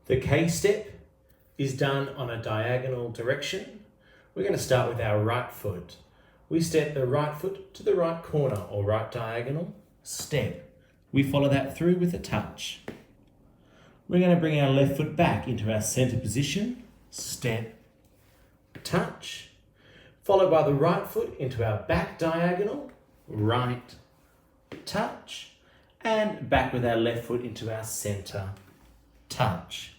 The K step is done on a diagonal direction. We're going to start with our right foot. We step the right foot to the right corner or right diagonal, step. We follow that through with a touch. We're going to bring our left foot back into our center position, step, touch, followed by the right foot into our back diagonal, right, touch, and back with our left foot into our center, touch.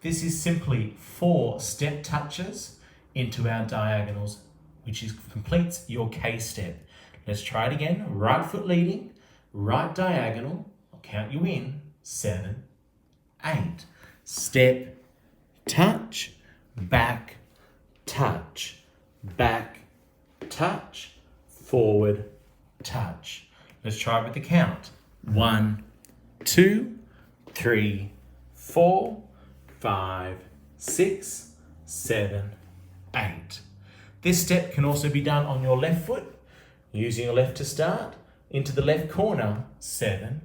This is simply 4 step touches into our diagonals, which completes your K step. Let's try it again. Right foot leading, right diagonal. I'll count you in. 7, 8. Step, touch, back, touch, forward, touch. Let's try it with the count. 1, 2, 3, 4, 5, 6, 7, 8. This step can also be done on your left foot, using your left to start, into the left corner, 7,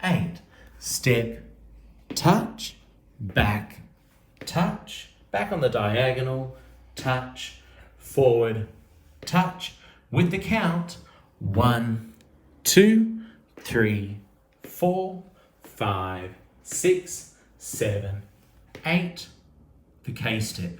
8. Step, touch, back on the diagonal, touch, forward, touch, with the count, 1, 2, 3, 4, 5, 6, 7, 8, the K step.